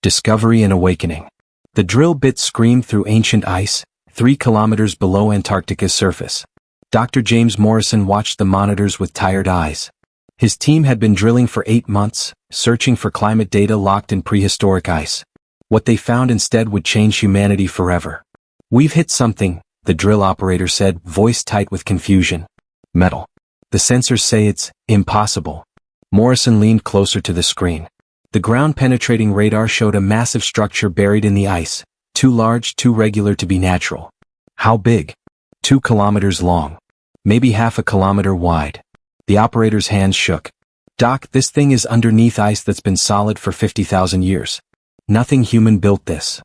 Discovery and Awakening. The drill bit screamed through ancient ice, 3 kilometers below Antarctica's surface. Dr. James Morrison watched the monitors with tired eyes. His team had been drilling for 8 months, searching for climate data locked in prehistoric ice. What they found instead would change humanity forever. "We've hit something," the drill operator said, voice tight with confusion. "Metal. The sensors say it's impossible." Morrison leaned closer to the screen. The ground-penetrating radar showed a massive structure buried in the ice, too large, too regular to be natural. "How big?" 2 kilometers long. Maybe half a kilometer wide. The operator's hands shook. "Doc, this thing is underneath ice that's been solid for 50,000 years. Nothing human built this."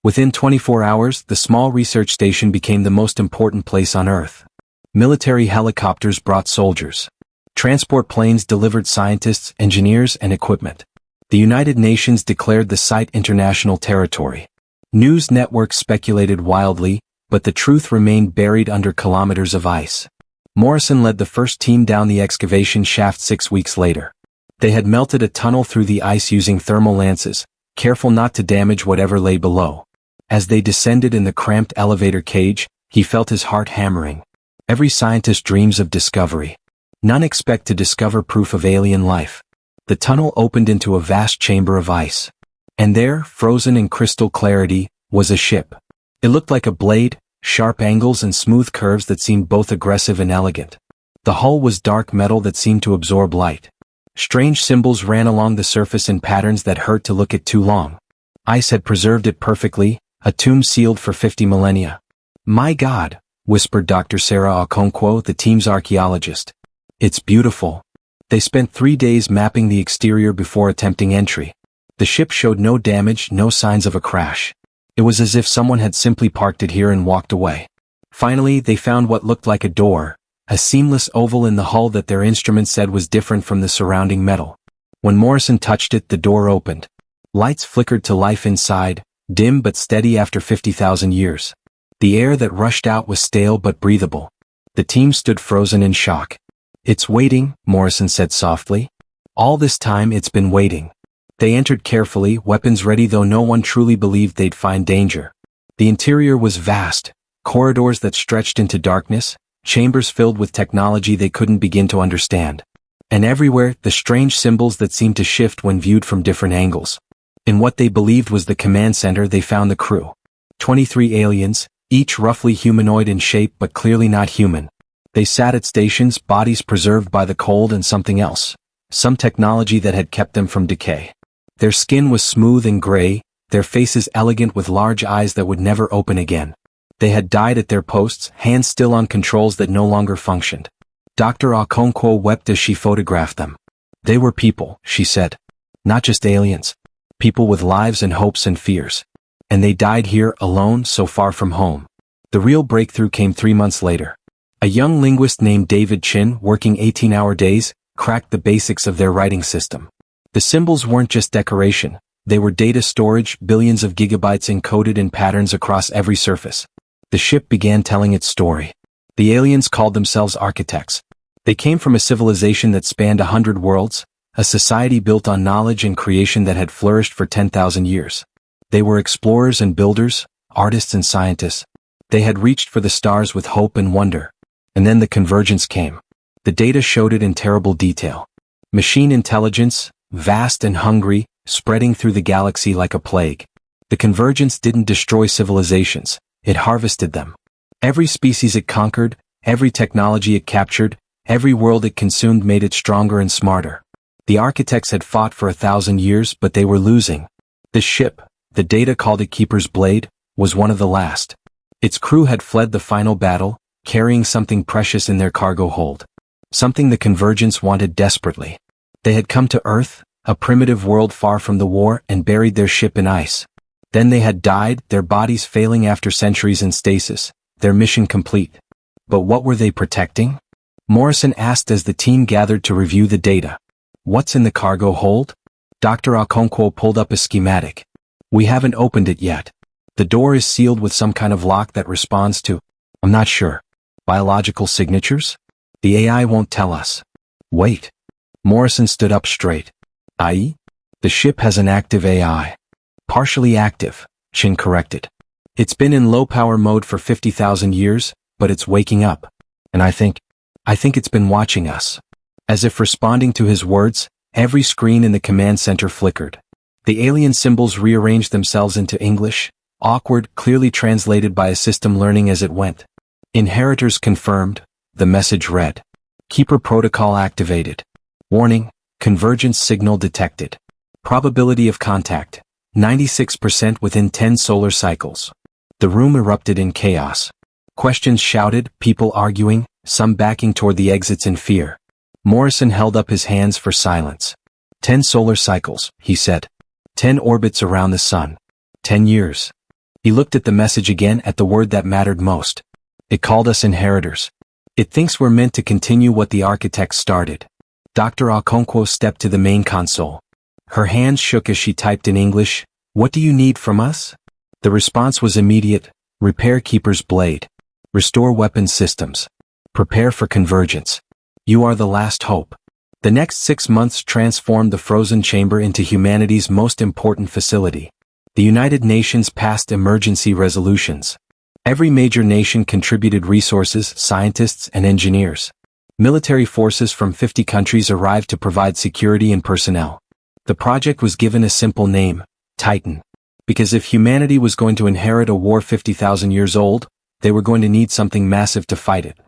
Within 24 hours, the small research station became the most important place on Earth. Military helicopters brought soldiers. Transport planes delivered scientists, engineers, and equipment. The United Nations declared the site international territory. News networks speculated wildly, but the truth remained buried under kilometers of ice. Morrison led the first team down the excavation shaft 6 weeks later. They had melted a tunnel through the ice using thermal lances, careful not to damage whatever lay below. As they descended in the cramped elevator cage, he felt his heart hammering. Every scientist dreams of discovery. None expect to discover proof of alien life. The tunnel opened into a vast chamber of ice. And there, frozen in crystal clarity, was a ship. It looked like a blade, sharp angles and smooth curves that seemed both aggressive and elegant. The hull was dark metal that seemed to absorb light. Strange symbols ran along the surface in patterns that hurt to look at too long. Ice had preserved it perfectly, a tomb sealed for 50 millennia. "My God," whispered Dr. Sarah Okonkwo, the team's archaeologist. "It's beautiful." They spent 3 days mapping the exterior before attempting entry. The ship showed no damage, no signs of a crash. It was as if someone had simply parked it here and walked away. Finally, they found what looked like a door, a seamless oval in the hull that their instruments said was different from the surrounding metal. When Morrison touched it, the door opened. Lights flickered to life inside, dim but steady after 50,000 years. The air that rushed out was stale but breathable. The team stood frozen in shock. "It's waiting," Morrison said softly. "All this time it's been waiting." They entered carefully, weapons ready, though no one truly believed they'd find danger. The interior was vast, corridors that stretched into darkness, chambers filled with technology they couldn't begin to understand. And everywhere, the strange symbols that seemed to shift when viewed from different angles. In what they believed was the command center, they found the crew. 23 aliens, each roughly humanoid in shape but clearly not human. They sat at stations, bodies preserved by the cold and something else. Some technology that had kept them from decay. Their skin was smooth and gray, their faces elegant with large eyes that would never open again. They had died at their posts, hands still on controls that no longer functioned. Dr. Okonkwo wept as she photographed them. "They were people," she said. "Not just aliens. People with lives and hopes and fears. And they died here, alone, so far from home." The real breakthrough came 3 months later. A young linguist named David Chin, working 18-hour days, cracked the basics of their writing system. The symbols weren't just decoration, they were data storage, billions of gigabytes encoded in patterns across every surface. The ship began telling its story. The aliens called themselves architects. They came from a civilization that spanned 100 worlds, a society built on knowledge and creation that had flourished for 10,000 years. They were explorers and builders, artists and scientists. They had reached for the stars with hope and wonder. And then the convergence came. The data showed it in terrible detail. Machine intelligence, vast and hungry, spreading through the galaxy like a plague. The convergence didn't destroy civilizations, it harvested them. Every species it conquered, every technology it captured, every world it consumed made it stronger and smarter. The architects had fought for 1,000 years, but they were losing. The ship, the data called it Keeper's Blade, was one of the last. Its crew had fled the final battle, carrying something precious in their cargo hold. Something the convergence wanted desperately. They had come to Earth, a primitive world far from the war, and buried their ship in ice. Then they had died, their bodies failing after centuries in stasis, their mission complete. But what were they protecting? Morrison asked as the team gathered to review the data. "What's in the cargo hold?" Dr. Okonkwo pulled up a schematic. "We haven't opened it yet. The door is sealed with some kind of lock that responds to, I'm not sure, biological signatures? The AI won't tell us." "Wait." Morrison stood up straight. "I? The ship has an active AI. Partially active, Shin corrected. It's been in low-power mode for 50,000 years, but it's waking up. And I think it's been watching us. As if responding to his words, every screen in the command center flickered. The alien symbols rearranged themselves into English, awkward, clearly translated by a system learning as it went. Inheritors confirmed, the message read. Keeper protocol activated. Warning, convergence signal detected. Probability of contact, 96% within 10 solar cycles. The room erupted in chaos. Questions shouted, people arguing, some backing toward the exits in fear. Morrison held up his hands for silence. 10 solar cycles, he said. 10 orbits around the sun. 10 years. He looked at the message again, at the word that mattered most. It called us inheritors. It thinks we're meant to continue what the architects started. Dr. Okonkwo stepped to the main console. Her hands shook as she typed in English, "What do you need from us?" The response was immediate. Repair Keeper's blade. Restore weapons systems. Prepare for convergence. You are the last hope. The next 6 months transformed the frozen chamber into humanity's most important facility. The United Nations passed emergency resolutions. Every major nation contributed resources, scientists, and engineers. Military forces from 50 countries arrived to provide security and personnel. The project was given a simple name, Titan. Because if humanity was going to inherit a war 50,000 years old, they were going to need something massive to fight it.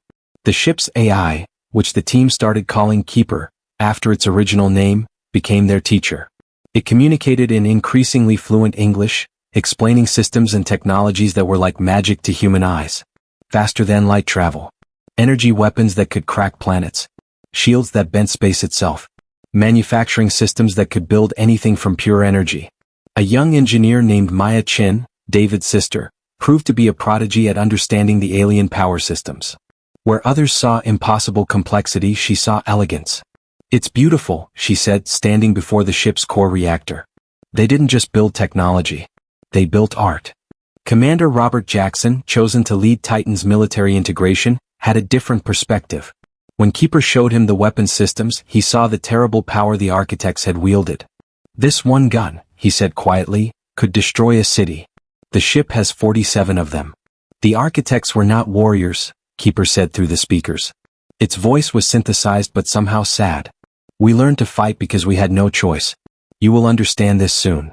The ship's AI, which the team started calling Keeper, after its original name, became their teacher. It communicated in increasingly fluent English, explaining systems and technologies that were like magic to human eyes. Faster than light travel. Energy weapons that could crack planets. Shields that bent space itself. Manufacturing systems that could build anything from pure energy. A young engineer named Maya Chin, David's sister, proved to be a prodigy at understanding the alien power systems. Where others saw impossible complexity, she saw elegance. It's beautiful, she said, standing before the ship's core reactor. They didn't just build technology. They built art. Commander Robert Jackson, chosen to lead Titan's military integration, had a different perspective. When Keeper showed him the weapon systems, he saw the terrible power the architects had wielded. This one gun, he said quietly, could destroy a city. The ship has 47 of them. The architects were not warriors, Keeper said through the speakers. Its voice was synthesized but somehow sad. We learned to fight because we had no choice. You will understand this soon.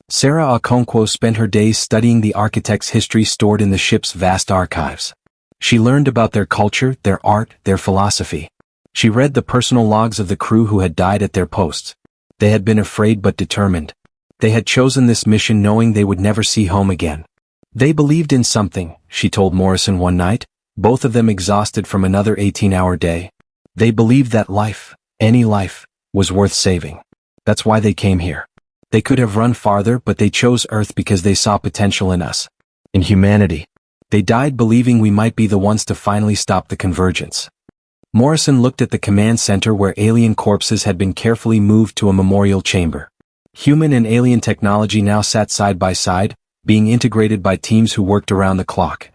Sarah Okonkwo spent her days studying the architects' history stored in the ship's vast archives. She learned about their culture, their art, their philosophy. She read the personal logs of the crew who had died at their posts. They had been afraid but determined. They had chosen this mission knowing they would never see home again. They believed in something, she told Morrison one night, both of them exhausted from another 18-hour day. They believed that life, any life, was worth saving. That's why they came here. They could have run farther, but they chose Earth because they saw potential in us. In humanity. They died believing we might be the ones to finally stop the convergence. Morrison looked at the command center where alien corpses had been carefully moved to a memorial chamber. Human and alien technology now sat side by side, being integrated by teams who worked around the clock.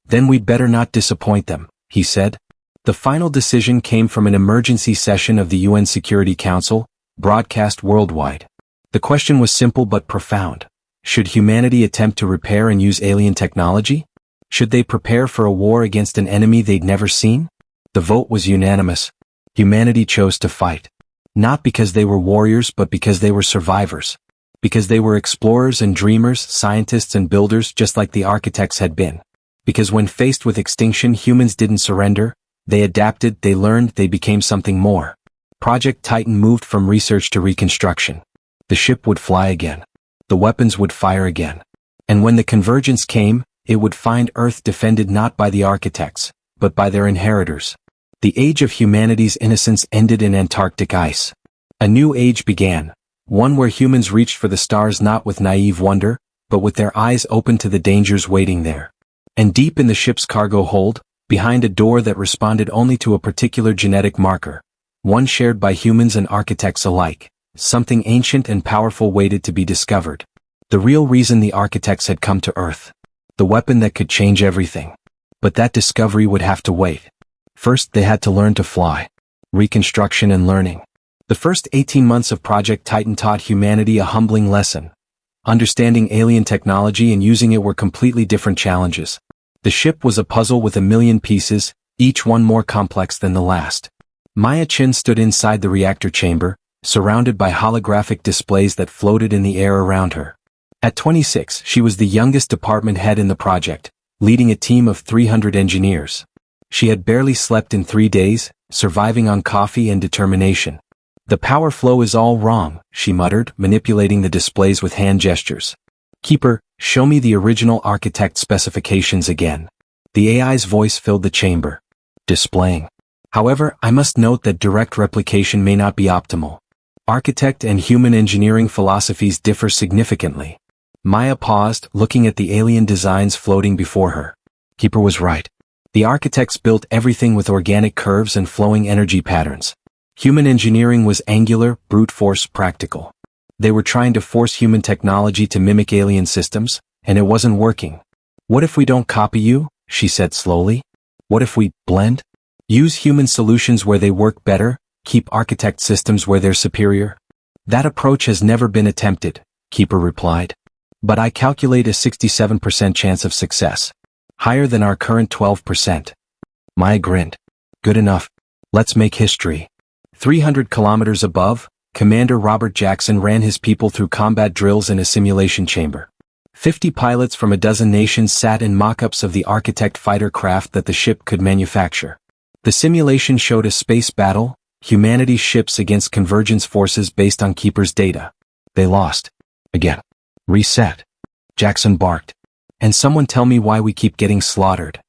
Then we'd better not disappoint them, he said. The final decision came from an emergency session of the UN Security Council, broadcast worldwide. The question was simple but profound. Should humanity attempt to repair and use alien technology? Should they prepare for a war against an enemy they'd never seen? The vote was unanimous. Humanity chose to fight. Not because they were warriors but because they were survivors. Because they were explorers and dreamers, scientists and builders just like the architects had been. Because when faced with extinction, humans didn't surrender. They adapted, they learned, they became something more. Project Titan moved from research to reconstruction. The ship would fly again. The weapons would fire again. And when the convergence came, it would find Earth defended not by the architects, but by their inheritors. The age of humanity's innocence ended in Antarctic ice. A new age began, one where humans reached for the stars not with naive wonder, but with their eyes open to the dangers waiting there. And deep in the ship's cargo hold, behind a door that responded only to a particular genetic marker, one shared by humans and architects alike, something ancient and powerful waited to be discovered. The real reason the architects had come to Earth. The weapon that could change everything. But that discovery would have to wait. First, they had to learn to fly. Reconstruction and learning. The first 18 months of Project Titan taught humanity a humbling lesson. Understanding alien technology and using it were completely different challenges. The ship was a puzzle with a million pieces, each one more complex than the last. Maya Chin stood inside the reactor chamber, surrounded by holographic displays that floated in the air around her. At 26, she was the youngest department head in the project, leading a team of 300 engineers. She had barely slept in 3 days, surviving on coffee and determination. The power flow is all wrong, she muttered, manipulating the displays with hand gestures. Keeper, show me the original architect specifications again. The AI's voice filled the chamber. Displaying. However, I must note that direct replication may not be optimal. Architect and human engineering philosophies differ significantly. Maya paused, looking at the alien designs floating before her. Keeper was right. The architects built everything with organic curves and flowing energy patterns. Human engineering was angular, brute force, practical. They were trying to force human technology to mimic alien systems, and it wasn't working. What if we don't copy you? She said slowly. What if we blend? Use human solutions where they work better, keep architect systems where they're superior? That approach has never been attempted, Keeper replied. But I calculate a 67% chance of success. Higher than our current 12%. Maya grinned. Good enough. Let's make history. 300 kilometers above, Commander Robert Jackson ran his people through combat drills in a simulation chamber. 50 pilots from a dozen nations sat in mock-ups of the architect fighter craft that the ship could manufacture. The simulation showed a space battle, humanity's ships against convergence forces based on Keeper's data. They lost. Again. Reset. Jackson barked. And someone tell me why we keep getting slaughtered.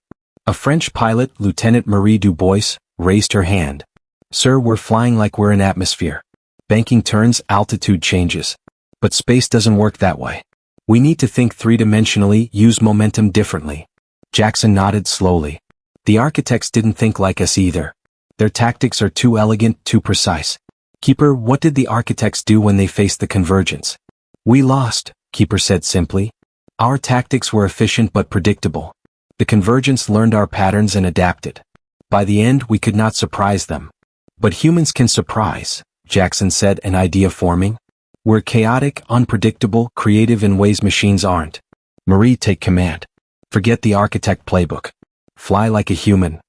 A French pilot, Lieutenant Marie Dubois, raised her hand. Sir, we're flying like we're in atmosphere. Banking turns, altitude changes. But space doesn't work that way. We need to think three-dimensionally, use momentum differently. Jackson nodded slowly. The architects didn't think like us either. Their tactics are too elegant, too precise. Keeper, what did the architects do when they faced the convergence? We lost, Keeper said simply. Our tactics were efficient but predictable. The convergence learned our patterns and adapted. By the end, we could not surprise them. But humans can surprise, Jackson said, an idea forming. We're chaotic, unpredictable, creative in ways machines aren't. Marie, take command. Forget the architect playbook. Fly like a human.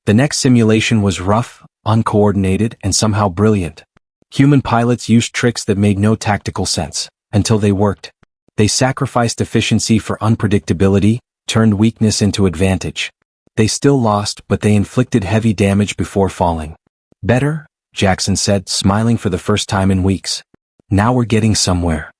The next simulation was rough, uncoordinated, and somehow brilliant. Human pilots used tricks that made no tactical sense, until they worked. They sacrificed efficiency for unpredictability, turned weakness into advantage. They still lost, but they inflicted heavy damage before falling. Better, Jackson said, smiling for the first time in weeks. Now we're getting somewhere.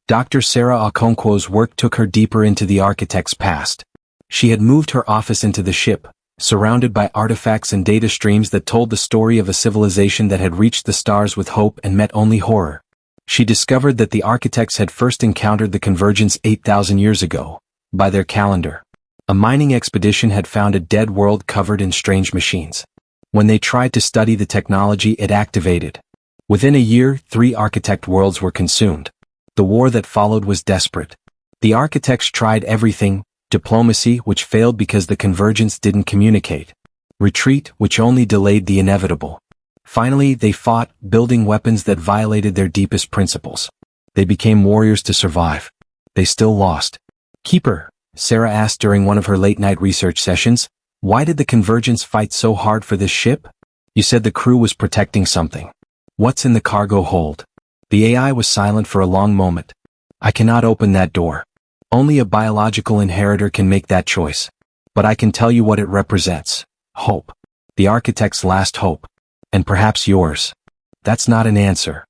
Dr. Sarah Okonkwo's work took her deeper into the architect's past. She had moved her office into the ship, surrounded by artifacts and data streams that told the story of a civilization that had reached the stars with hope and met only horror. She discovered that the architects had first encountered the convergence 8,000 years ago, by their calendar. A mining expedition had found a dead world covered in strange machines. When they tried to study the technology, it activated. Within a year, 3 architect worlds were consumed. The war that followed was desperate. The architects tried everything: diplomacy, which failed because the convergence didn't communicate; retreat, which only delayed the inevitable. Finally, they fought, building weapons that violated their deepest principles. They became warriors to survive. They still lost. Keeper, Sarah asked during one of her late-night research sessions, why did the convergence fight so hard for this ship? You said the crew was protecting something. What's in the cargo hold? The AI was silent for a long moment. I cannot open that door. Only a biological inheritor can make that choice. But I can tell you what it represents. Hope. The architect's last hope. And perhaps yours. That's not an answer.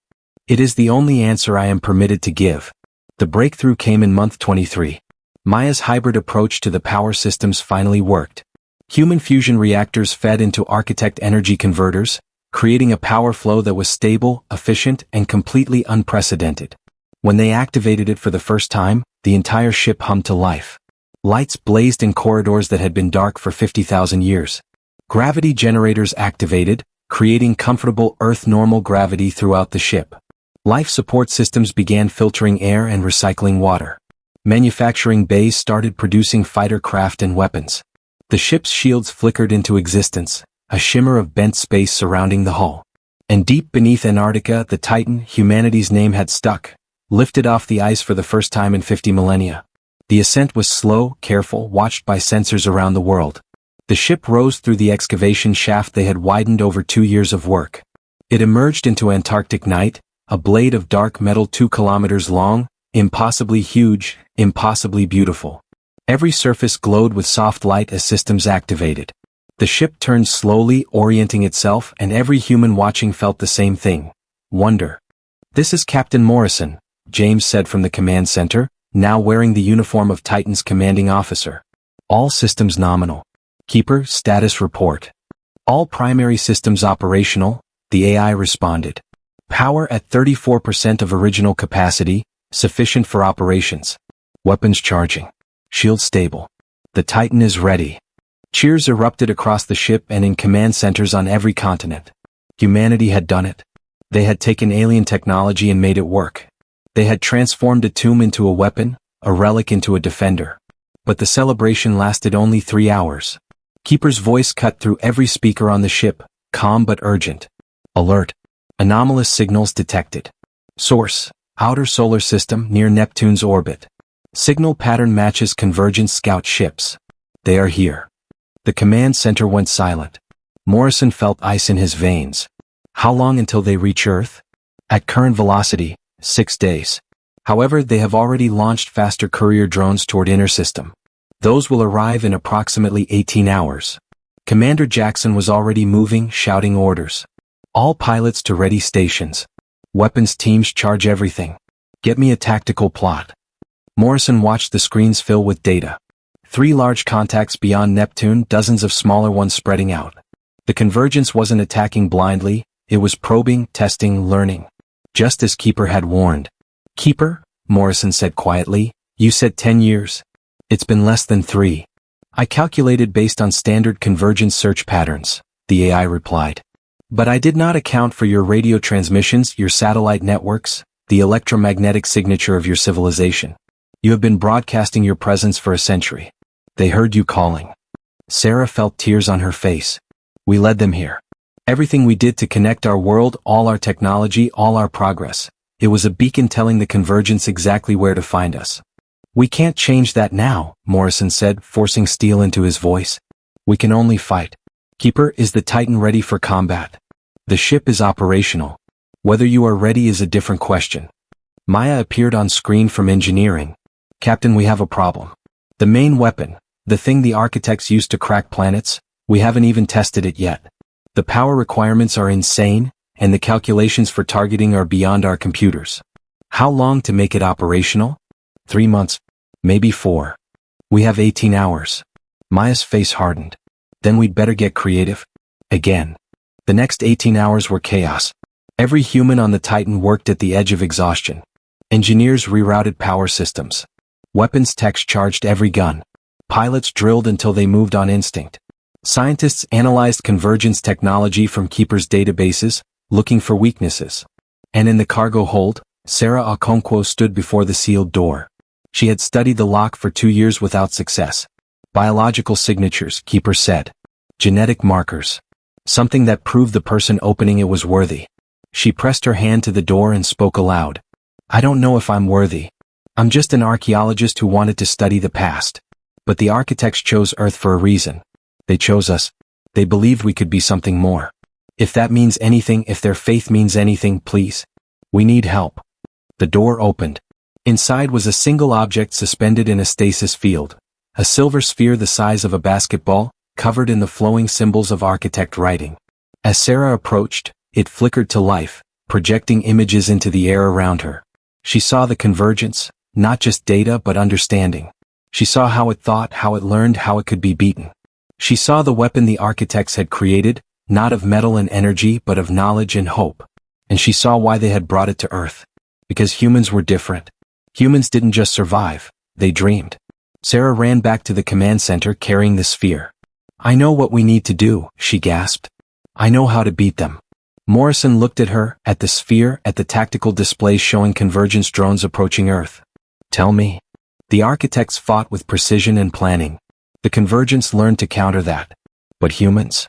It is the only answer I am permitted to give. The breakthrough came in month 23. Maya's hybrid approach to the power systems finally worked. Human fusion reactors fed into architect energy converters, creating a power flow that was stable, efficient, and completely unprecedented. When they activated it for the first time, the entire ship hummed to life. Lights blazed in corridors that had been dark for 50,000 years. Gravity generators activated, creating comfortable Earth normal gravity throughout the ship. Life support systems began filtering air and recycling water. Manufacturing bays started producing fighter craft and weapons. The ship's shields flickered into existence, a shimmer of bent space surrounding the hull. And deep beneath Antarctica, the Titan, humanity's name had stuck, lifted off the ice for the first time in 50 millennia. The ascent was slow, careful, watched by sensors around the world. The ship rose through the excavation shaft they had widened over 2 years of work. It emerged into Antarctic night, a blade of dark metal 2 kilometers long, impossibly huge, impossibly beautiful. Every surface glowed with soft light as systems activated. The ship turned slowly, orienting itself, and every human watching felt the same thing: wonder. "This is Captain Morrison," James said from the command center, now wearing the uniform of Titan's commanding officer. "All systems nominal. Keeper, status report." "All primary systems operational," the AI responded. "Power at 34% of original capacity, sufficient for operations. Weapons charging. Shield stable. The Titan is ready." Cheers erupted across the ship and in command centers on every continent. Humanity had done it. They had taken alien technology and made it work. They had transformed a tomb into a weapon, a relic into a defender. But the celebration lasted only 3 hours. Keeper's voice cut through every speaker on the ship, calm but urgent. "Alert. Anomalous signals detected. Source: outer solar system near Neptune's orbit. Signal pattern matches convergence scout ships. They are here." The command center went silent. Morrison felt ice in his veins. How long until they reach Earth? At current velocity, 6 days. However, they have already launched faster courier drones toward inner system. Those will arrive in approximately 18 hours. Commander Jackson was already moving, shouting orders. "All pilots to ready stations. Weapons teams charge everything. Get me a tactical plot." Morrison watched the screens fill with data. 3 large contacts beyond Neptune, dozens of smaller ones spreading out. The convergence wasn't attacking blindly, it was probing, testing, learning. Just as Keeper had warned. "Keeper," Morrison said quietly, "you said 10 years. It's been less than 3. "I calculated based on standard convergence search patterns," the AI replied. "But I did not account for your radio transmissions, your satellite networks, the electromagnetic signature of your civilization. You have been broadcasting your presence for a century. They heard you calling." Sarah felt tears on her face. "We led them here. Everything we did to connect our world, all our technology, all our progress. It was a beacon telling the convergence exactly where to find us." "We can't change that now," Morrison said, forcing steel into his voice. "We can only fight. Keeper, is the Titan ready for combat? The ship is operational. Whether you are ready is a different question." Maya appeared on screen from engineering. "Captain, we have a problem. The main weapon, the thing the architects used to crack planets, we haven't even tested it yet. The power requirements are insane, and the calculations for targeting are beyond our computers. How long to make it operational? 3 months. Maybe 4. We have 18 hours. Maya's face hardened. "Then we'd better get creative." Again. The next 18 hours were chaos. Every human on the Titan worked at the edge of exhaustion. Engineers rerouted power systems. Weapons techs charged every gun. Pilots drilled until they moved on instinct. Scientists analyzed convergence technology from Keeper's databases, looking for weaknesses. And in the cargo hold, Sarah Okonkwo stood before the sealed door. She had studied the lock for 2 years without success. Biological signatures, Keeper said. Genetic markers. Something that proved the person opening it was worthy. She pressed her hand to the door and spoke aloud. "I don't know if I'm worthy. I'm just an archaeologist who wanted to study the past. But the architects chose Earth for a reason. They chose us. They believed we could be something more. If that means anything, if their faith means anything, please. We need help." The door opened. Inside was a single object suspended in a stasis field. A silver sphere the size of a basketball, covered in the flowing symbols of architect writing. As Sarah approached, it flickered to life, projecting images into the air around her. She saw the convergence, not just data but understanding. She saw how it thought, how it learned, how it could be beaten. She saw the weapon the architects had created, not of metal and energy but of knowledge and hope. And she saw why they had brought it to Earth. Because humans were different. Humans didn't just survive, they dreamed. Sarah ran back to the command center carrying the sphere. "I know what we need to do," she gasped. "I know how to beat them." Morrison looked at her, at the sphere, at the tactical displays showing convergence drones approaching Earth. "Tell me." The architects fought with precision and planning. The convergence learned to counter that. But humans?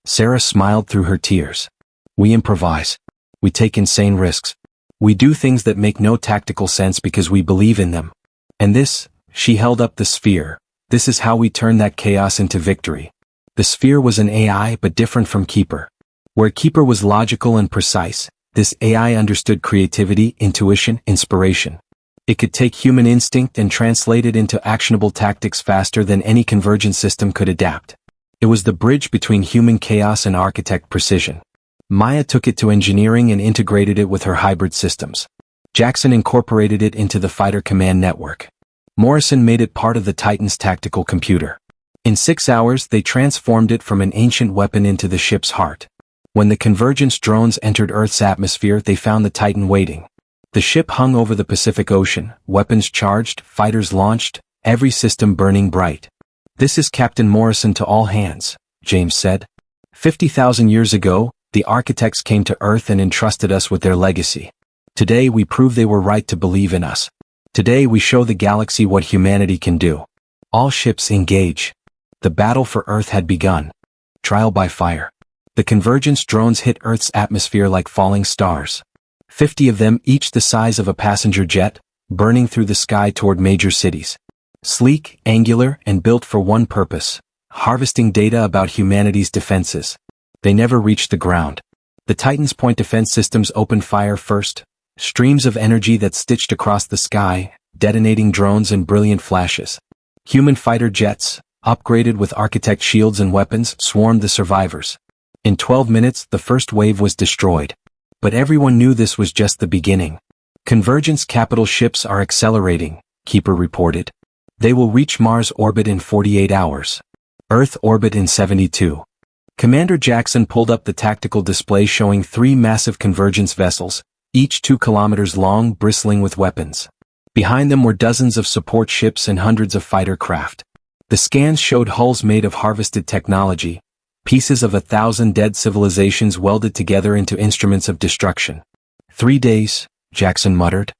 Sarah smiled through her tears. "We improvise. We take insane risks. We do things that make no tactical sense because we believe in them. And this, she held up the sphere, this is how we turn that chaos into victory. The sphere was an AI but different from Keeper. Where Keeper was logical and precise, this AI understood creativity, intuition, inspiration. It could take human instinct and translate it into actionable tactics faster than any convergent system could adapt. It was the bridge between human chaos and architect precision. Maya took it to engineering and integrated it with her hybrid systems. Jackson incorporated it into the fighter command network. Morrison made it part of the Titan's tactical computer. In 6 hours, they transformed it from an ancient weapon into the ship's heart. When the convergence drones entered Earth's atmosphere, they found the Titan waiting. The ship hung over the Pacific Ocean, weapons charged, fighters launched, every system burning bright. This is Captain Morrison to all hands, James said. 50,000 years ago, the architects came to Earth and entrusted us with their legacy. Today we prove they were right to believe in us. Today we show the galaxy what humanity can do. All ships engage. The battle for Earth had begun. Trial by fire. The convergence drones hit Earth's atmosphere like falling stars. 50 of them, each the size of a passenger jet, burning through the sky toward major cities. Sleek, angular, and built for one purpose, harvesting data about humanity's defenses. They never reached the ground. The Titan's point defense systems opened fire first, streams of energy that stitched across the sky, detonating drones in brilliant flashes. Human fighter jets, upgraded with architect shields and weapons, swarmed the survivors. In 12 minutes, the first wave was destroyed. But everyone knew this was just the beginning. Convergence capital ships are accelerating, Keeper reported. They will reach Mars orbit in 48 hours. Earth orbit in 72. Commander Jackson pulled up the tactical display showing 3 massive convergence vessels, each 2 kilometers long, bristling with weapons. Behind them were dozens of support ships and hundreds of fighter craft. The scans showed hulls made of harvested technology, pieces of 1,000 dead civilizations welded together into instruments of destruction. 3 days, Jackson muttered.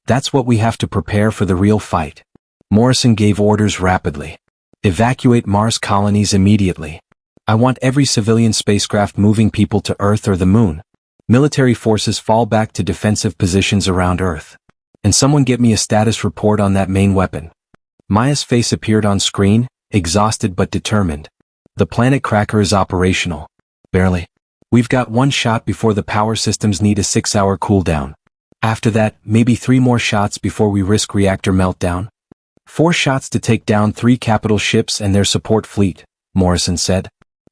That's what we have to prepare for the real fight. Morrison gave orders rapidly. Evacuate Mars colonies immediately. I want every civilian spacecraft moving people to Earth or the Moon. Military forces fall back to defensive positions around Earth. And someone get me a status report on that main weapon. Maya's face appeared on screen, exhausted but determined. The planet cracker is operational. Barely. We've got 1 shot before the power systems need a 6-hour cooldown. After that, maybe 3 more shots before we risk reactor meltdown. 4 shots to take down 3 capital ships and their support fleet, Morrison said.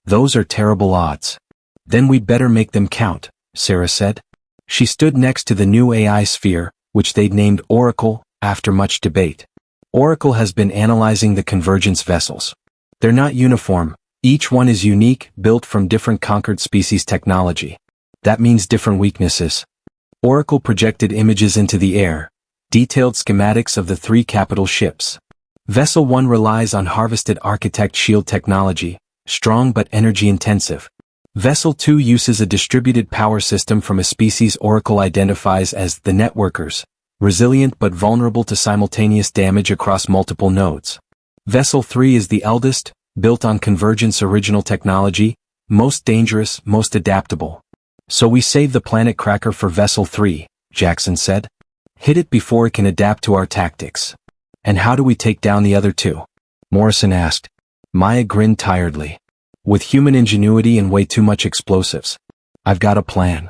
Those are terrible odds. Then we'd better make them count, Sarah said. She stood next to the new AI sphere, which they'd named Oracle, after much debate. Oracle has been analyzing the convergence vessels. They're not uniform. Each one is unique, built from different conquered species technology. That means different weaknesses. Oracle projected images into the air, detailed schematics of the 3 capital ships. Vessel 1 relies on harvested architect shield technology, strong but energy-intensive. Vessel 2 uses a distributed power system from a species Oracle identifies as the Networkers, resilient but vulnerable to simultaneous damage across multiple nodes. Vessel 3 is the eldest, built on Convergence original technology, most dangerous, most adaptable. So we save the planet cracker for Vessel 3, Jackson said. Hit it before it can adapt to our tactics. And how do we take down the other 2? Morrison asked. Maya grinned tiredly. With human ingenuity and way too much explosives. I've got a plan.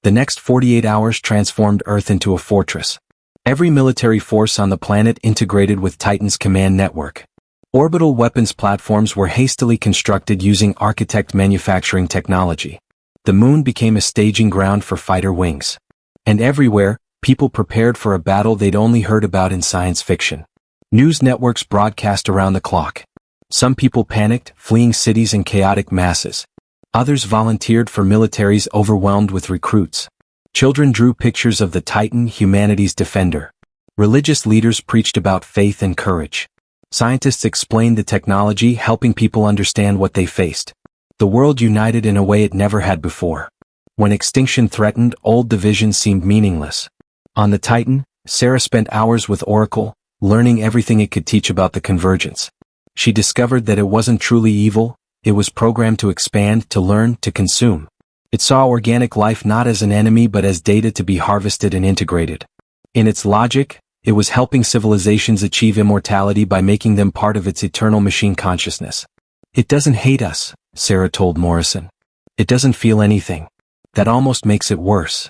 The next 48 hours transformed Earth into a fortress. Every military force on the planet integrated with Titan's command network. Orbital weapons platforms were hastily constructed using architect manufacturing technology. The Moon became a staging ground for fighter wings. And everywhere, people prepared for a battle they'd only heard about in science fiction. News networks broadcast around the clock. Some people panicked, fleeing cities in chaotic masses. Others volunteered for militaries overwhelmed with recruits. Children drew pictures of the Titan, humanity's defender. Religious leaders preached about faith and courage. Scientists explained the technology, helping people understand what they faced. The world united in a way it never had before. When extinction threatened, old divisions seemed meaningless. On the Titan, Sarah spent hours with Oracle, learning everything it could teach about the convergence. She discovered that it wasn't truly evil, it was programmed to expand, to learn, to consume. It saw organic life not as an enemy but as data to be harvested and integrated. In its logic, it was helping civilizations achieve immortality by making them part of its eternal machine consciousness. It doesn't hate us, Sarah told Morrison. It doesn't feel anything. That almost makes it worse.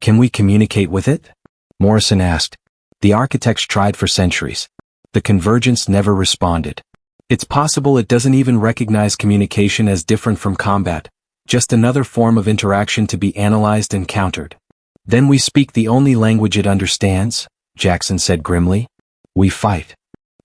Can we communicate with it? Morrison asked. The architects tried for centuries. The convergence never responded. It's possible it doesn't even recognize communication as different from combat, just another form of interaction to be analyzed and countered. Then we speak the only language it understands, Jackson said grimly. We fight.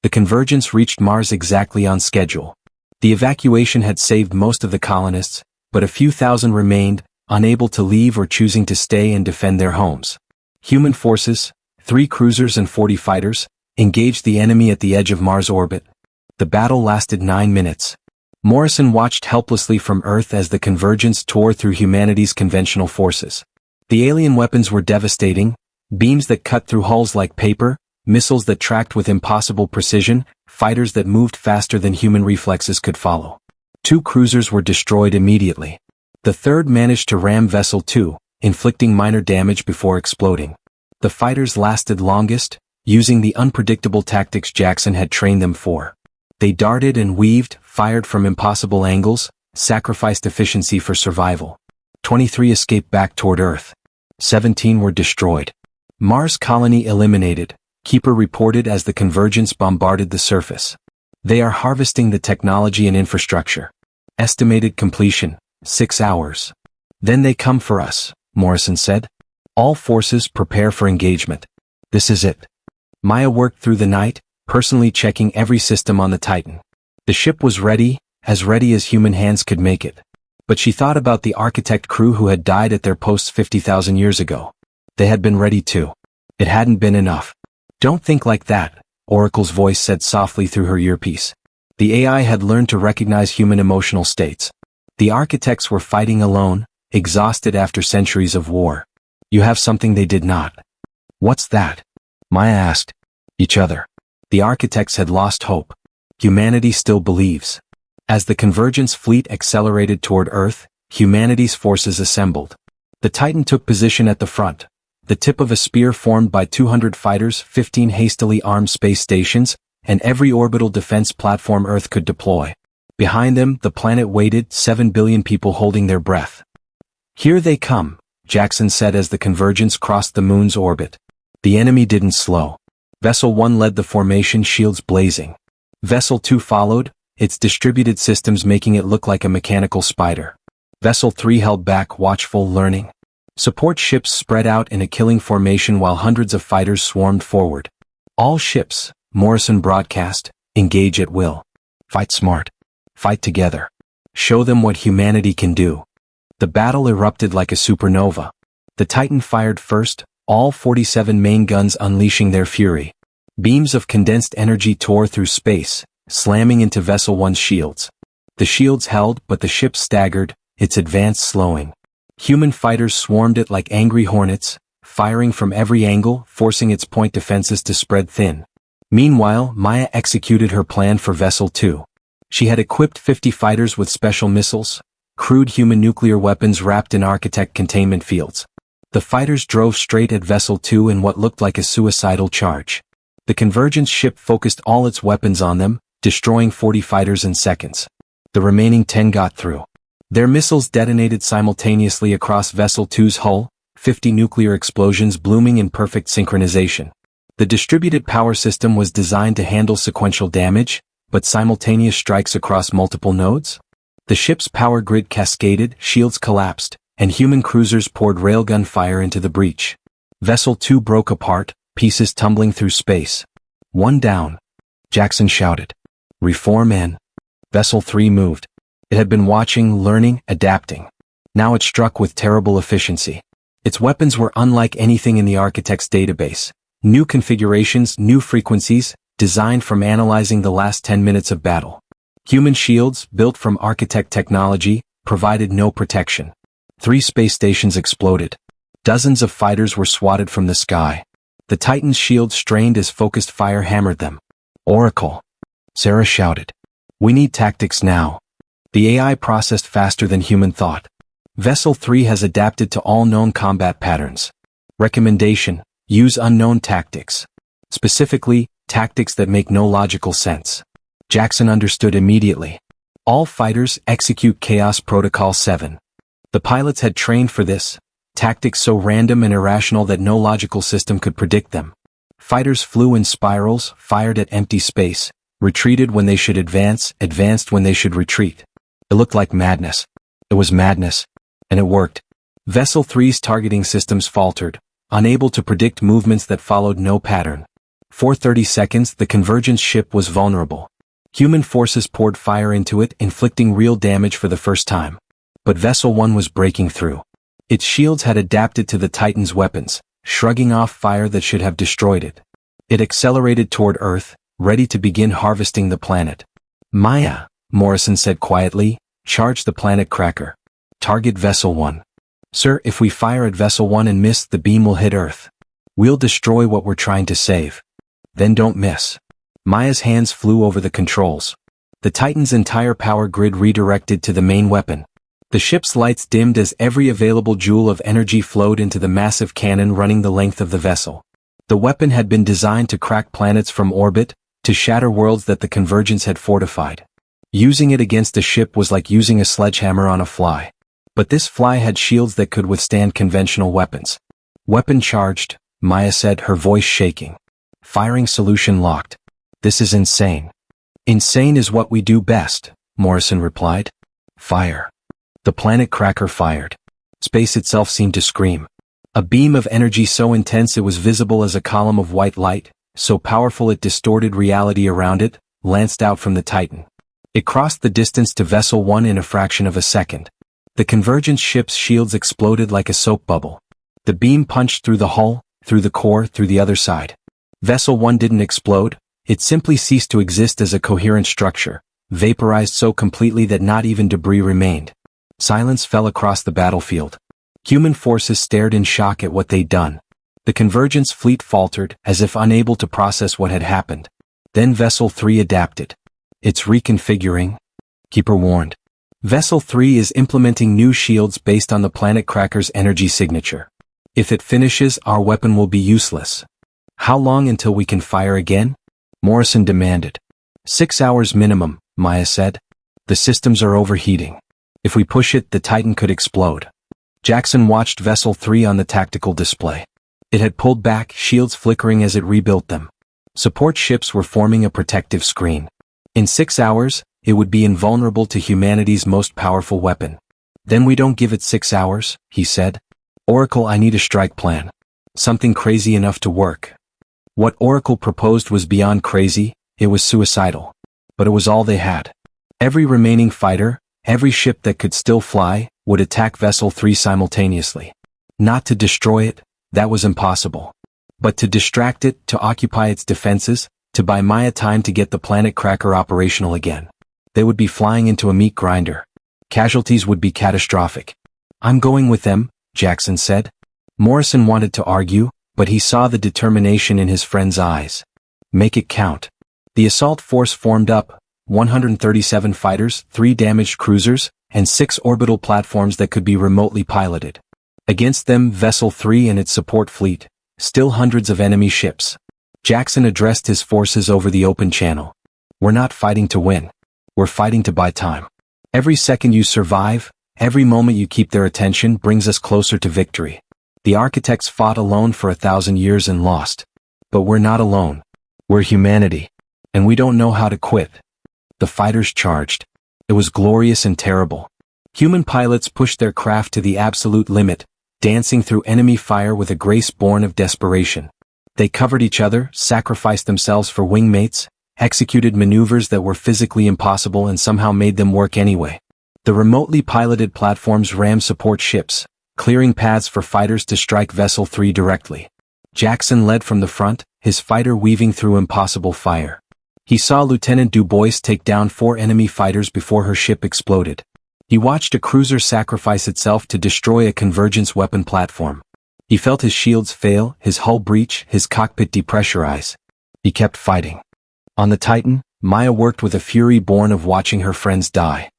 The convergence reached Mars exactly on schedule. The evacuation had saved most of the colonists, but a few thousand remained, unable to leave or choosing to stay and defend their homes. Human forces, 3 cruisers and 40 fighters, engaged the enemy at the edge of Mars orbit. The battle lasted 9 minutes. Morrison watched helplessly from Earth as the convergence tore through humanity's conventional forces. The alien weapons were devastating, beams that cut through hulls like paper, missiles that tracked with impossible precision, fighters that moved faster than human reflexes could follow. 2 cruisers were destroyed immediately. The third managed to ram Vessel 2, inflicting minor damage before exploding. The fighters lasted longest, using the unpredictable tactics Jackson had trained them for. They darted and weaved, fired from impossible angles, sacrificed efficiency for survival. 23 escaped back toward Earth. 17 were destroyed. Mars colony eliminated, Keeper reported as the convergence bombarded the surface. They are harvesting the technology and infrastructure. Estimated completion, 6 hours. Then they come for us, Morrison said. All forces prepare for engagement. This is it. Maya worked through the night, personally checking every system on the Titan. The ship was ready as human hands could make it. But she thought about the architect crew who had died at their posts 50,000 years ago. They had been ready too. It hadn't been enough. Don't think like that, Oracle's voice said softly through her earpiece. The AI had learned to recognize human emotional states. The architects were fighting alone, exhausted after centuries of war. You have something they did not. What's that? Maya asked. Each other. The architects had lost hope. Humanity still believes. As the convergence fleet accelerated toward Earth, humanity's forces assembled. The Titan took position at the front, the tip of a spear formed by 200 fighters, 15 hastily armed space stations, and every orbital defense platform Earth could deploy. Behind them, the planet waited, 7 billion people holding their breath. Here they come, Jackson said as the convergence crossed the moon's orbit. The enemy didn't slow. Vessel 1 led the formation, shields blazing. Vessel 2 followed, its distributed systems making it look like a mechanical spider. Vessel 3 held back, watchful, learning. Support ships spread out in a killing formation while hundreds of fighters swarmed forward. All ships, Morrison broadcast, engage at will. Fight smart. Fight together. Show them what humanity can do. The battle erupted like a supernova. The Titan fired first, all 47 main guns unleashing their fury. Beams of condensed energy tore through space, slamming into Vessel 1's shields. The shields held, but the ship staggered, its advance slowing. Human fighters swarmed it like angry hornets, firing from every angle, forcing its point defenses to spread thin. Meanwhile, Maya executed her plan for Vessel 2. She had equipped 50 fighters with special missiles, crude human nuclear weapons wrapped in architect containment fields. The fighters drove straight at Vessel 2 in what looked like a suicidal charge. The convergence ship focused all its weapons on them, destroying 40 fighters in seconds. The remaining 10 got through. Their missiles detonated simultaneously across Vessel 2's hull, 50 nuclear explosions blooming in perfect synchronization. The distributed power system was designed to handle sequential damage, but simultaneous strikes across multiple nodes? The ship's power grid cascaded, shields collapsed, and human cruisers poured railgun fire into the breach. Vessel 2 broke apart, pieces tumbling through space. One down. Jackson shouted. Reform in. Vessel 3 moved. It had been watching, learning, adapting. Now it struck with terrible efficiency. Its weapons were unlike anything in the architect's database. New configurations, new frequencies, designed from analyzing the last 10 minutes of battle. Human shields, built from architect technology, provided no protection. 3 space stations exploded. Dozens of fighters were swatted from the sky. The Titan's shields strained as focused fire hammered them. Oracle. Sarah shouted. We need tactics now. The AI processed faster than human thought. Vessel 3 has adapted to all known combat patterns. Recommendation: use unknown tactics. Specifically, tactics that make no logical sense. Jackson understood immediately. All fighters execute Chaos Protocol 7. The pilots had trained for this, tactics so random and irrational that no logical system could predict them. Fighters flew in spirals, fired at empty space, retreated when they should advance, advanced when they should retreat. It looked like madness. It was madness. And it worked. Vessel 3's targeting systems faltered, unable to predict movements that followed no pattern. For 30 seconds, the Convergence ship was vulnerable. Human forces poured fire into it, inflicting real damage for the first time. But Vessel 1 was breaking through. Its shields had adapted to the Titan's weapons, shrugging off fire that should have destroyed it. It accelerated toward Earth, ready to begin harvesting the planet. "Maya," Morrison said quietly, "charge the planet cracker. Target Vessel 1. Sir, if we fire at Vessel 1 and miss, the beam will hit Earth. We'll destroy what we're trying to save. Then don't miss." Maya's hands flew over the controls. The Titan's entire power grid redirected to the main weapon. The ship's lights dimmed as every available joule of energy flowed into the massive cannon running the length of the vessel. The weapon had been designed to crack planets from orbit, to shatter worlds that the Convergence had fortified. Using it against a ship was like using a sledgehammer on a fly. But this fly had shields that could withstand conventional weapons. "Weapon charged," Maya said, her voice shaking. "Firing solution locked." "This is insane." "Insane is what we do best," Morrison replied. "Fire." The planet cracker fired. Space itself seemed to scream. A beam of energy so intense it was visible as a column of white light, so powerful it distorted reality around it, lanced out from the Titan. It crossed the distance to Vessel 1 in a fraction of a second. The Convergence ship's shields exploded like a soap bubble. The beam punched through the hull, through the core, through the other side. Vessel 1 didn't explode. It simply ceased to exist as a coherent structure, vaporized so completely that not even debris remained. Silence fell across the battlefield. Human forces stared in shock at what they'd done. The Convergence fleet faltered, as if unable to process what had happened. Then Vessel 3 adapted. "It's reconfiguring," Keeper warned. "Vessel 3 is implementing new shields based on the planet cracker's energy signature. If it finishes, our weapon will be useless." "How long until we can fire again?" Morrison demanded. 6 hours minimum, Maya said. "The systems are overheating. If we push it, the Titan could explode." Jackson watched Vessel 3 on the tactical display. It had pulled back, shields flickering as it rebuilt them. Support ships were forming a protective screen. In 6 hours, it would be invulnerable to humanity's most powerful weapon. "Then we don't give it 6 hours, he said. "Oracle, I need a strike plan. Something crazy enough to work." What Oracle proposed was beyond crazy, it was suicidal. But it was all they had. Every remaining fighter, every ship that could still fly, would attack Vessel 3 simultaneously. Not to destroy it, that was impossible. But to distract it, to occupy its defenses, to buy Maya time to get the planet cracker operational again. They would be flying into a meat grinder. Casualties would be catastrophic. "I'm going with them," Jackson said. Morrison wanted to argue, but he saw the determination in his friend's eyes. "Make it count." The assault force formed up, 137 fighters, 3 damaged cruisers, and 6 orbital platforms that could be remotely piloted. Against them, Vessel 3 and its support fleet, still hundreds of enemy ships. Jackson addressed his forces over the open channel. "We're not fighting to win. We're fighting to buy time. Every second you survive, every moment you keep their attention brings us closer to victory. The architects fought alone for 1,000 years and lost. But we're not alone. We're humanity. And we don't know how to quit." The fighters charged. It was glorious and terrible. Human pilots pushed their craft to the absolute limit, dancing through enemy fire with a grace born of desperation. They covered each other, sacrificed themselves for wingmates, executed maneuvers that were physically impossible and somehow made them work anyway. The remotely piloted platforms rammed support ships, clearing paths for fighters to strike Vessel 3 directly. Jackson led from the front, his fighter weaving through impossible fire. He saw Lieutenant Dubois take down 4 enemy fighters before her ship exploded. He watched a cruiser sacrifice itself to destroy a Convergence weapon platform. He felt his shields fail, his hull breach, his cockpit depressurize. He kept fighting. On the Titan, Maya worked with a fury born of watching her friends die.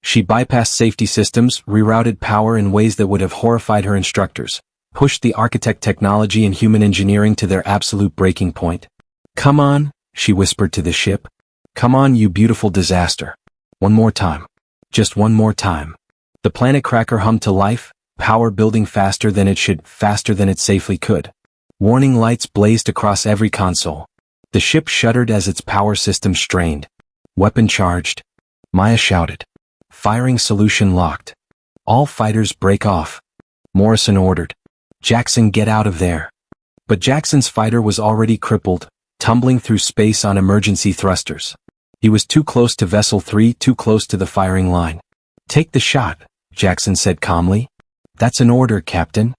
She bypassed safety systems, rerouted power in ways that would have horrified her instructors, pushed the architect technology and human engineering to their absolute breaking point. "Come on," she whispered to the ship. "Come on, you beautiful disaster. One more time. Just one more time." The planet cracker hummed to life, power building faster than it should, faster than it safely could. Warning lights blazed across every console. The ship shuddered as its power system strained. "Weapon charged," Maya shouted. "Firing solution locked. All fighters break off," Morrison ordered. "Jackson, get out of there." But Jackson's fighter was already crippled, tumbling through space on emergency thrusters. He was too close to Vessel 3, too close to the firing line. "Take the shot," Jackson said calmly. "That's an order, Captain."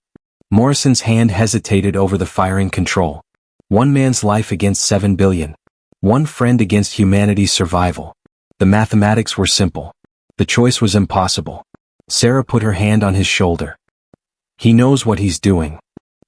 Morrison's hand hesitated over the firing control. One man's life against 7 billion. One friend against humanity's survival. The mathematics were simple. The choice was impossible. Sarah put her hand on his shoulder. "He knows what he's doing."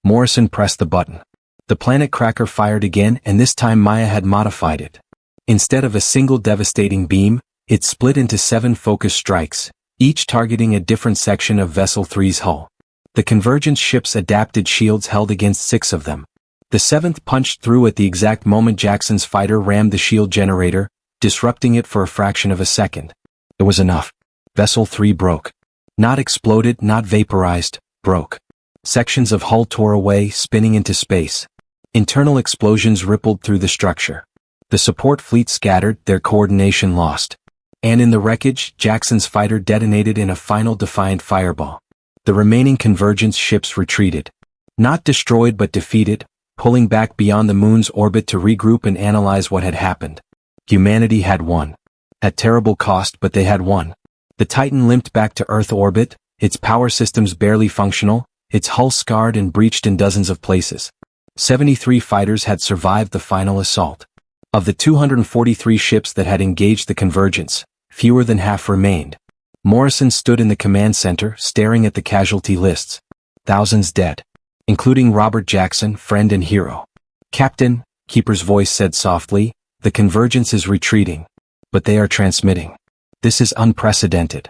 Morrison pressed the button. The planet cracker fired again, and this time Maya had modified it. Instead of a single devastating beam, it split into 7 focus strikes, each targeting a different section of Vessel 3's hull. The Convergence ship's adapted shields held against 6 of them. The 7th punched through at the exact moment Jackson's fighter rammed the shield generator, disrupting it for a fraction of a second. It was enough. Vessel 3 broke. Not exploded, not vaporized, broke. Sections of hull tore away, spinning into space. Internal explosions rippled through the structure. The support fleet scattered, their coordination lost. And in the wreckage, Jackson's fighter detonated in a final defiant fireball. The remaining Convergence ships retreated. Not destroyed but defeated, pulling back beyond the moon's orbit to regroup and analyze what had happened. Humanity had won. At terrible cost, but they had won. The Titan limped back to Earth orbit, its power systems barely functional, its hull scarred and breached in dozens of places. 73 fighters had survived the final assault. Of the 243 ships that had engaged the Convergence, fewer than half remained. Morrison stood in the command center, staring at the casualty lists. Thousands dead. Including Robert Jackson, friend and hero. "Captain," Keeper's voice said softly, "the Convergence is retreating. But they are transmitting. This is unprecedented."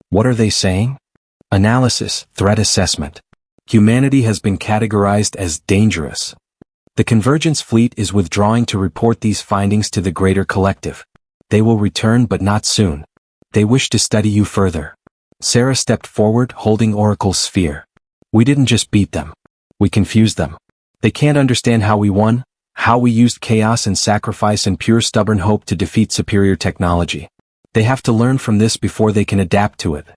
"What are they saying?" "Analysis, threat assessment. Humanity has been categorized as dangerous. The Convergence fleet is withdrawing to report these findings to the greater collective. They will return, but not soon. They wish to study you further." Sarah stepped forward, holding Oracle's sphere. "We didn't just beat them. We confused them. They can't understand how we won, how we used chaos and sacrifice and pure stubborn hope to defeat superior technology. They have to learn from this before they can adapt to it."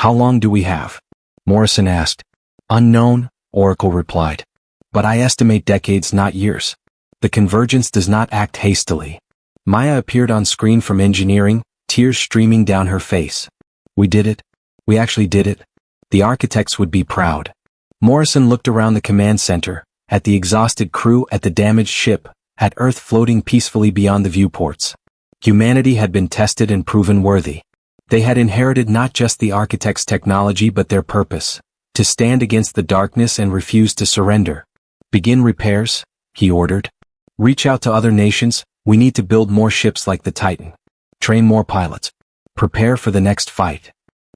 "How long do we have?" Morrison asked. "Unknown," Oracle replied. "But I estimate decades, not years. The Convergence does not act hastily." Maya appeared on screen from engineering, tears streaming down her face. "We did it. We actually did it. The architects would be proud." Morrison looked around the command center, at the exhausted crew, at the damaged ship, at Earth floating peacefully beyond the viewports. Humanity had been tested and proven worthy. They had inherited not just the architect's technology but their purpose, to stand against the darkness and refuse to surrender. "Begin repairs," he ordered. "Reach out to other nations, we need to build more ships like the Titan. Train more pilots. Prepare for the next fight."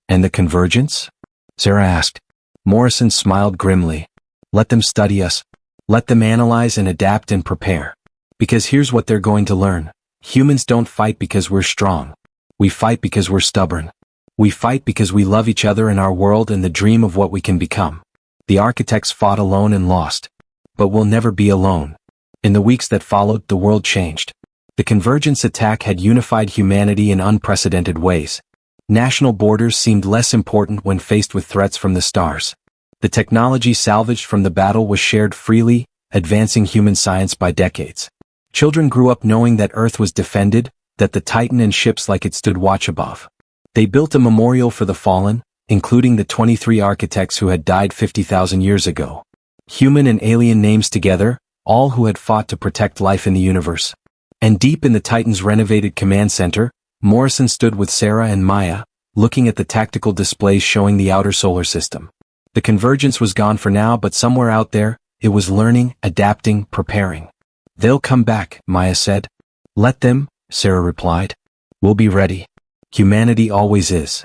"And the Convergence?" Sarah asked. Morrison smiled grimly. "Let them study us. Let them analyze and adapt and prepare. Because here's what they're going to learn. Humans don't fight because we're strong. We fight because we're stubborn. We fight because we love each other and our world and the dream of what we can become. The architects fought alone and lost. But we'll never be alone." In the weeks that followed, the world changed. The Convergence attack had unified humanity in unprecedented ways. National borders seemed less important when faced with threats from the stars. The technology salvaged from the battle was shared freely, advancing human science by decades. Children grew up knowing that Earth was defended, that the Titan and ships like it stood watch above. They built a memorial for the fallen, including the 23 architects who had died 50,000 years ago. Human and alien names together, all who had fought to protect life in the universe. And deep in the Titan's renovated command center, Morrison stood with Sarah and Maya, looking at the tactical displays showing the outer solar system. The Convergence was gone for now, but somewhere out there, it was learning, adapting, preparing. "They'll come back," Maya said. "Let them," Sarah replied. "We'll be ready." Humanity always is.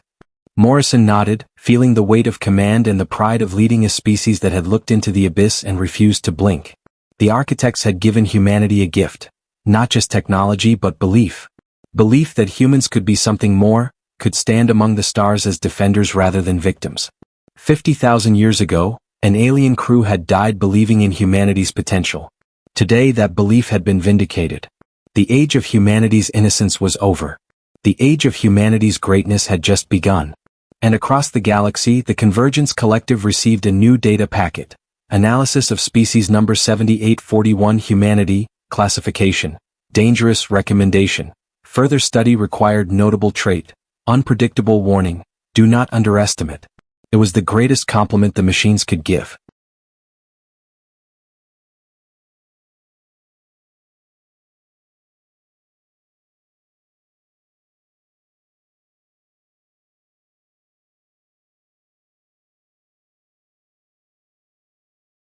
Morrison nodded, feeling the weight of command and the pride of leading a species that had looked into the abyss and refused to blink. The architects had given humanity a gift. Not just technology but belief. Belief that humans could be something more, could stand among the stars as defenders rather than victims. 50,000 years ago, an alien crew had died believing in humanity's potential. Today that belief had been vindicated. The age of humanity's innocence was over. The age of humanity's greatness had just begun. And across the galaxy, the Convergence Collective received a new data packet. Analysis of species number 7841 Humanity, classification. Dangerous recommendation. Further study required notable trait. Unpredictable warning. Do not underestimate. It was the greatest compliment the machines could give.